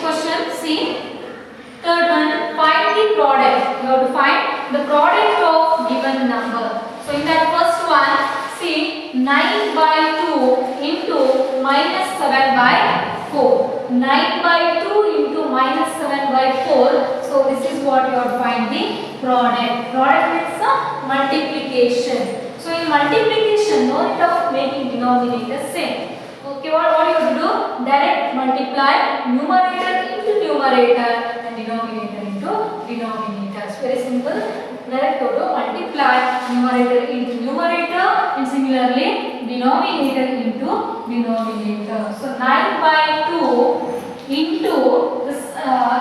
question, see. Third one, find the product. You have to find the product of given number. So in that first one, see 9 by 2 into minus 7 by 4. 9 by 2 into minus 7 by 4. So this is what you have to find the product. Product means multiplication. So in multiplication, no need of making denominator same. Okay, what you have to do? Direct multiply numerator into numerator and denominator into denominator. It's very simple. Direct multiply numerator into numerator and similarly denominator into denominator. So 9 by 2 into this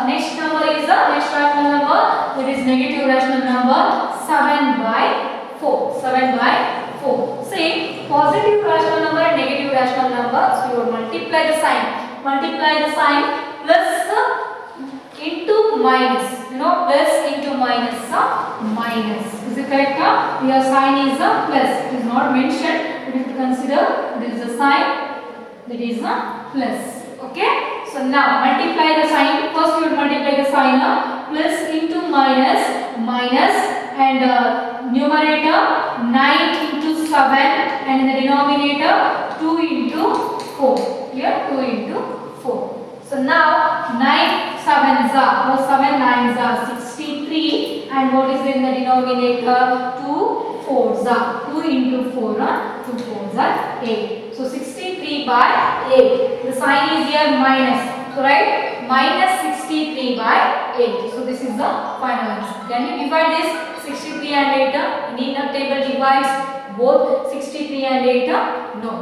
next number is the next rational number, that is negative rational number 7 by 4. 7 by 4. Say positive rational number and negative rational number. So you will multiply the sign. Multiply the sign plus into minus. You know, plus into minus minus. Is it correct? Your sign is a plus. It is not mentioned. But if you consider there is a sign that is a plus. Okay. So now multiply the sign. First you will multiply the sign plus into minus minus and numerator 9 into 7 and in the denominator 2 into 4. Here 2 into 4. So now 9 7s are, 7 9s are 63 and what is in the denominator? 2 4s are, 2 into 4 are 2 4s are 8. So 63 by 8. The sign is here minus. So right, minus 63 by 8. So this is the final answer. Can you divide this 63 and 8? Need a table divides both 63 and 8? No.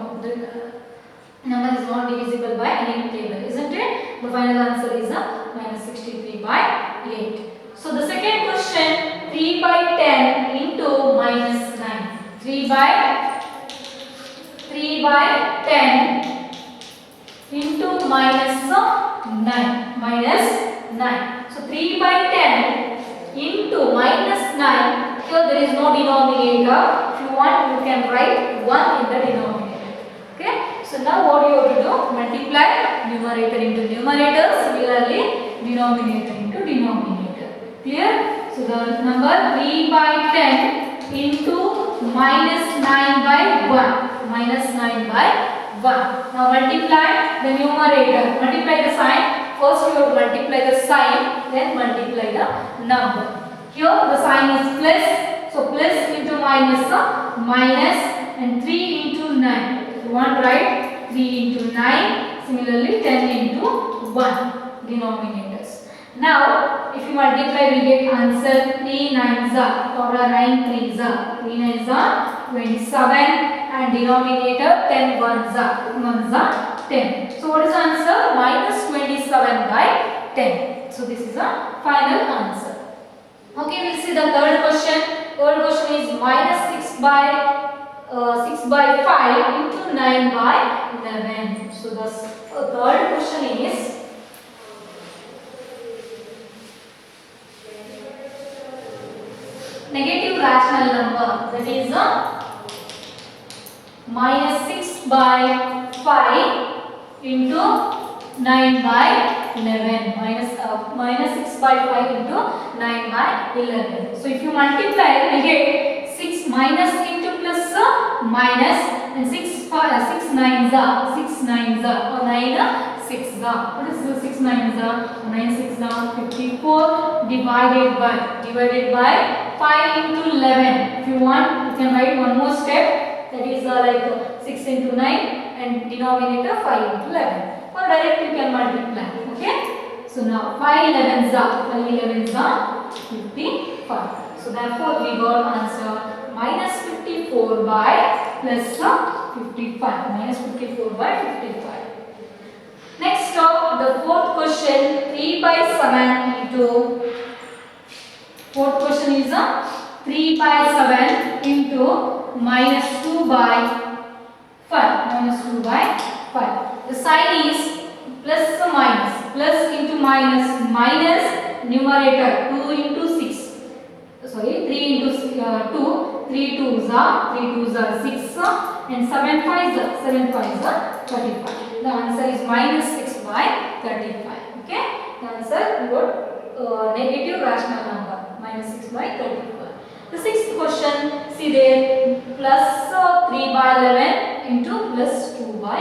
The number is not divisible by any table, isn't it? The final answer is minus 63 by 8. So the second question, 3 by 10 into minus 9. 3 by 10 into minus 9. Minus 9. So 3 by 10 into minus 9. Here there is no denominator. If you want, you can write 1 in the denominator. Okay. So now what you have to do? Multiply numerator into numerator. Similarly, denominator into denominator. Clear? So the number 3 by 10 into minus 9 by 1. Minus 9 by 1. Now multiply the numerator. Multiply the sign. First you have to multiply the sign, then multiply the number. Here the sign is plus. So plus into minus, minus and 3 into 9. If you want to write 3 into 9. Similarly 10 into 1 denominators. Now if you multiply we get answer 3 9s are or 9 3s are. 3 9s are 27 and denominator 10 1s are 10. So what is the answer? Minus 27 by 10. So this is a final answer. Okay, we'll see the third question. Third question is minus 6 by 5 into 9 by 11. So the third question is negative rational number, that is minus 6 by 5 into 9 by 11. Minus 6 by 5 into 9 by 11. So if you multiply, we get 6 minus into plus minus and 6 9s are 6 9s are or 9 6s are. What is the 6 9s are? 9 6 are 54 divided by 5 into 11. If you want, you can write one more step, that is like 6 into 9 and denominator 5 into 11. Or directly you can multiply. Okay. So now 5 11s are 55. So therefore we got answer minus 54 by plus 55. Minus 54 by 55. Next the fourth question, 3 by 7 into. Fourth question is 3 by 7 into minus 2 by 5. Minus 2 by 5. The sign is plus or minus. Plus into minus. Minus numerator 2 into 6. Sorry, 3 into 2. 3 2s are 6 and 7 5s are 35. The answer is minus 6 by 35. Okay, the answer we got negative rational number minus 6 by 35. The sixth question, see there, plus 3 by 11 into plus 2 by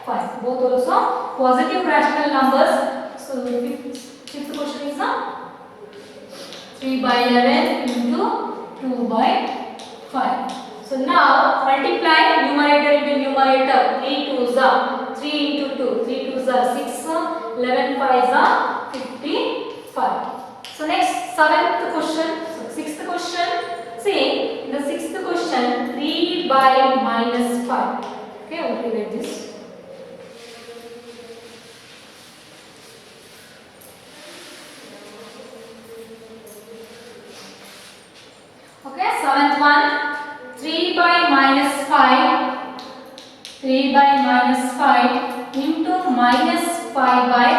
5. Both also positive rational numbers. So fifth question is 3 by 11 into 2 by 5. So now multiply numerator into numerator. 3 2s are 3 into 2. 3 2s are 6. 11 5s are 55. So next seventh question. So sixth question. See in the sixth question 3 by minus 5. Okay, what will write this? Okay, seventh one, 3 by minus 5, 3 by minus 5 into minus 5 by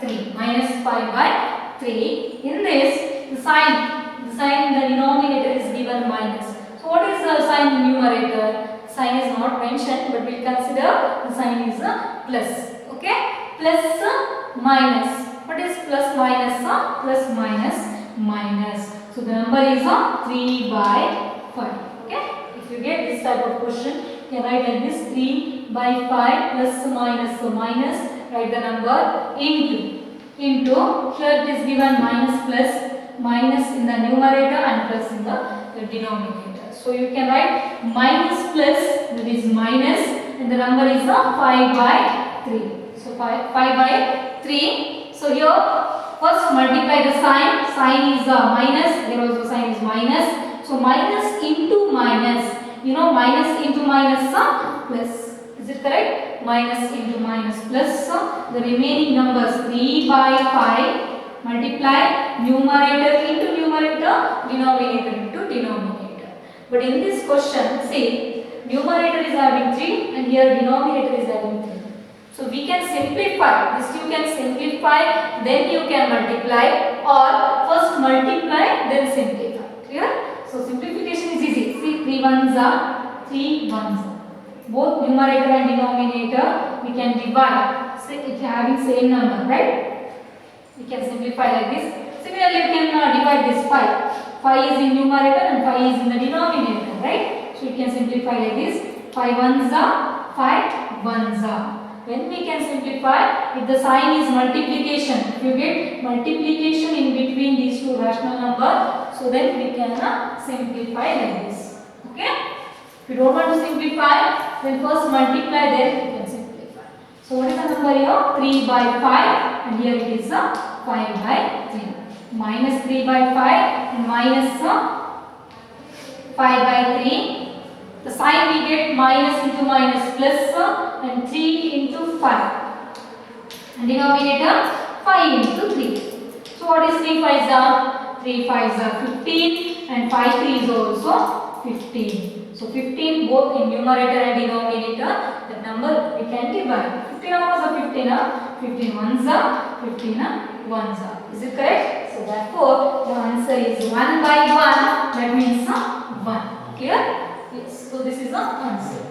3, minus 5 by 3. In this, the sign in the denominator is given minus. So what is the sign in numerator? Sign is not mentioned, but we will consider the sign is a plus. Okay, plus minus. What is plus minus? Plus minus minus. So the number is 3 by 5. Okay, if you get this type of question, you can write like this: 3 by 5 plus minus. So minus, write the number into. Here it is given minus plus, minus in the numerator and plus in the denominator. So you can write minus plus, that is minus, and the number is 5 by 3. So 5 by 3. So here first multiply the sign. Sign is minus. Here also sign is minus. So minus into minus. You know minus into minus plus. Is it correct? Minus into minus plus. The remaining numbers 3 by 5. Multiply numerator into numerator, denominator into denominator. But in this question, see, numerator is having 3 and here denominator is having 3. So we can simplify. This you can simplify, then you can multiply, or first multiply, then simplify. Clear? So simplification is easy. See, 3 ones are 3 ones are. Both numerator and denominator we can divide. See, it having same number, right? We can simplify like this. Similarly, you can divide this 5. 5 is in numerator and 5 is in the denominator, right? So you can simplify like this. 5 ones are 5 ones are. When we can simplify, if the sign is multiplication, if you get multiplication in between these two rational numbers, so then we can simplify like this. Okay? If you don't want to simplify, then first multiply, then you can simplify. So what is the number here? 3 by 5 and here it is 5 by 3. Minus 3 by 5 and minus 5 by 3. The sign we get minus into minus plus and 3 into 5. And denominator 5 into 3. So what is 3 5s are? 3 5s are 15 and 5 3 is also 15. So 15 both in numerator and denominator. The number we can divide. 15 numbers are 15. 15 ones are 15 ones are. Is it correct? So therefore the answer is 1 by 1. That means 1. Clear? Yes. So this is the answer.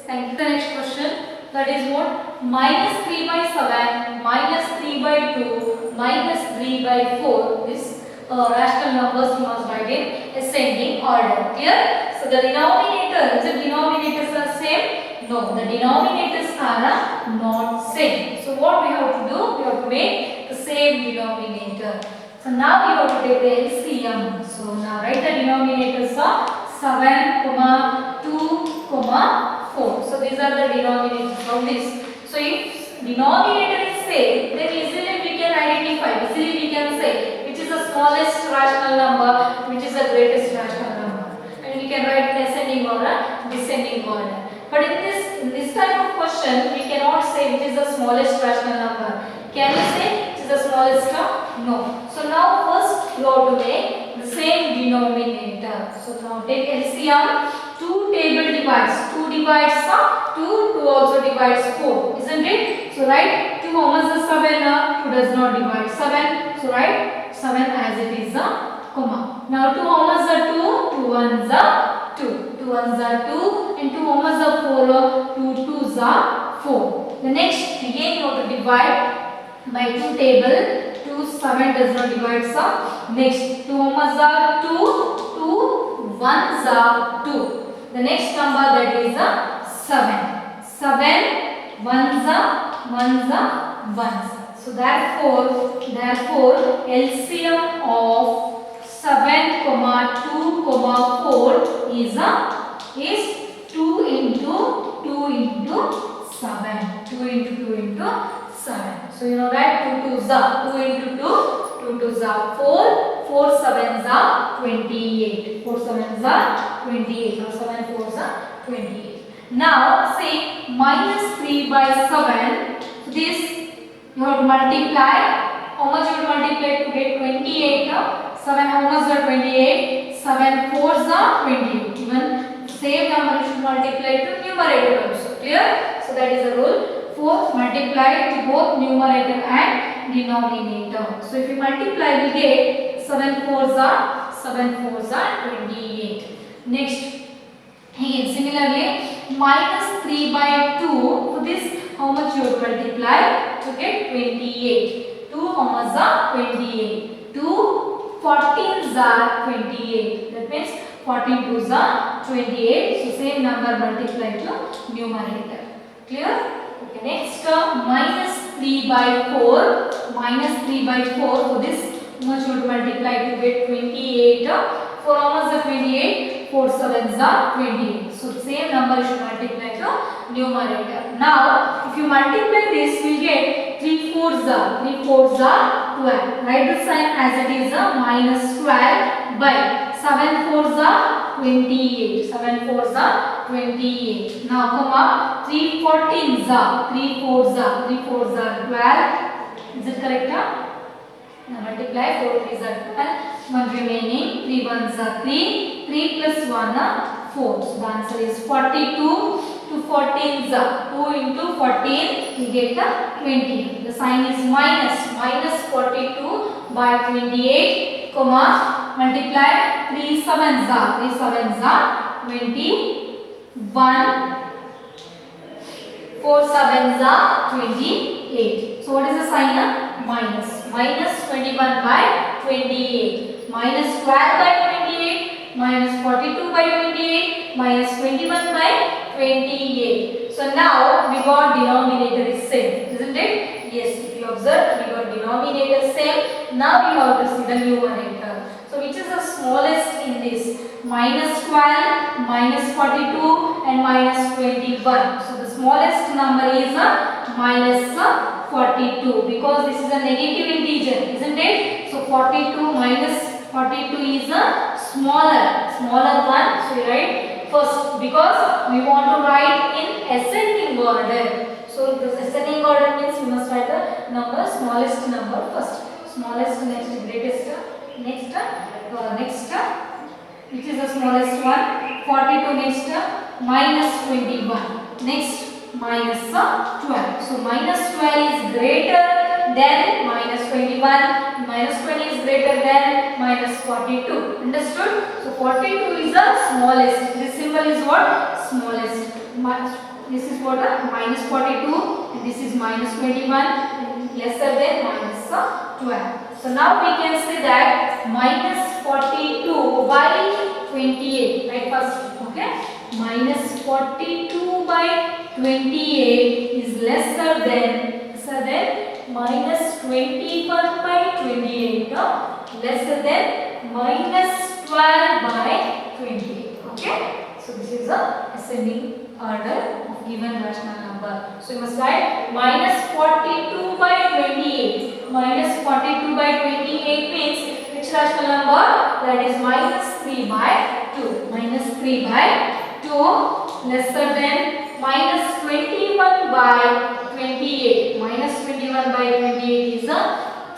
Thank you. The next question, that is what? Minus 3 by 7, minus 3 by 2, minus 3 by 4. This rational numbers you must write in ascending order. Clear? So the denominator, is the denominators are same? No, the denominators are not same. So what we have to do? We have to make the same denominator. So now we have to take the LCM. So now write the denominators are 7, 2, 4. So these are the denominators of this. So if denominator is same, then easily we can identify. Easily we can say which is the smallest rational number, which is the greatest rational number, and we can write ascending order, descending order. But in this type of question, we cannot say which is the smallest rational number. Can we say which is the smallest term? No. So now first you have to make the same denominator. So now take LCM. 2 table divides. 2 divides 2. 2 also divides 4. Isn't it? So write 2 how much is 7? 2 does not divide 7. So write 7 as it is comma. Now 2 how much are 2? 2 ones are 2. 2 ones are 2 and 2 how much are 4? 2 twos are 4. The next again you have to divide by 2 table. 2 7 does not divide, so next 2 ones are 2, 2 ones are 2. The next number that is 7. 7 ones are ones. So therefore LCM of 7, 2, 4 is 2 into 7. 2 into 7. So you know that 2 2s are 2 into 2, 2 2s are 4, 4 7s are 28. 4 7s are 28. Or 7 4s are 28. Now see minus 3 by 7. So this you have to multiply. How much you have to multiply to get 28? 7 how much are 28? 7 4s are 28. Even same number you should multiply to numerator also. Clear? So that is the rule. 4 multiply to both numerator and denominator. So if you multiply, we get 7 4s are 28. Next, again similarly, minus 3 by 2. So this how much you will multiply to get 28. 2 how much are 28. 2 14s are 28. That means 14 2s are 28. So same number multiply to numerator. Clear? Okay, next minus 3 by 4. Minus 3 by 4. So this much would multiply to get 28. 4 how much are 28? 4 7s are 28. So same number should multiply to numerator. Now if you multiply this, we get 3 4s are 12. Write the sign as it is minus 12 by 7 4s are 28. 7 4s are 28. Now comma 3 14s are 3 4s are 12. Is it correct? Now multiply 4 3s are 12. 1 remaining. 3 1s are 3. 3 plus 1 are 4. So the answer is 42 to 14s are 2 into 14. We get the 20. The sign is minus. Minus 42 by 28. Comma multiply 3 7s are 21. 4 7s are 28. So what is the sign? Minus. Minus 21 by 28. Minus 12 by 28. Minus 42 by 28. Minus 21 by 28. So now we got denominator is same, isn't it? Yes, if you observe, we got denominator same. Now we have to see the numerator. So which is the smallest in this? Minus 12, minus 42 and minus 21. So the smallest number is minus 42 because this is a negative integer, isn't it? So 42 minus 42 is a smaller one. So we write first because we want to write in ascending order. So this ascending order means we must write the number smallest number first. Smallest, next greatest, next which is the smallest one? 42 next minus 21. Next minus 12. So minus 12 is greater than minus 21. Minus 20 is greater than minus 42. Understood? So 42 is the smallest. This symbol is what? Smallest. This is what? Minus 42 and this is minus 21 and lesser than minus 12. So now we can say that minus 42 by 28. Right first. Okay. Minus 42 by 28 is lesser than minus 21 by 28. Lesser than minus 12 by 28. Okay. So this is a ascending order of given rational number. So you must write minus 42 by 28. Minus 42 by 28 means which rational number? That is minus 3 by 2. Minus 3 by 2 lesser than minus 21 by 28. Minus 21 by 28 is a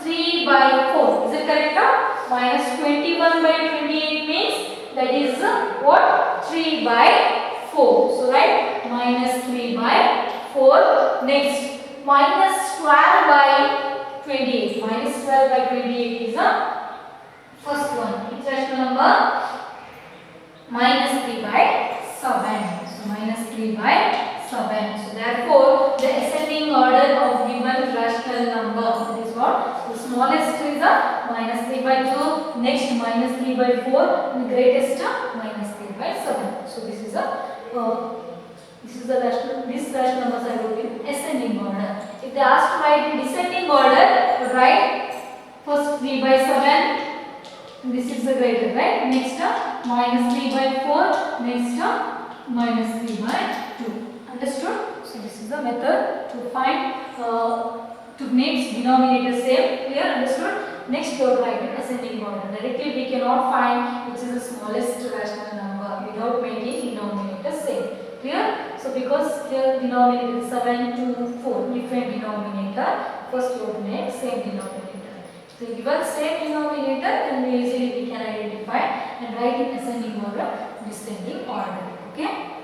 3 by 4. Is it correct? Minus 21 by 28 means that is what? 3 by 4. So write minus 3 by 4. Next minus 12 by 28. Minus 12 by 28 is the first one. Which rational number? Minus 3 by 7. So minus 3 by 7. So therefore the ascending order of given rational number. That is what? The smallest is a minus 3 by 2, next minus 3 by 4, and the greatest minus 3 by 7. So this is the rational. These rational numbers are wrote in ascending order. If they ask to write in descending order, write first 3 by 7. This is the greater, right? Next minus 3 by 4, next minus 3 by 2. Understood? So this is the method to find to make denominator same. Clear? Understood? Next we will write in ascending order. Directly we cannot find which is the smallest rational number without making denominator same. Clear? So because here denominator is 7 to 4, different denominator, first we will make same denominator. So given same denominator, then easily we can identify and write in ascending order, descending order. Okay?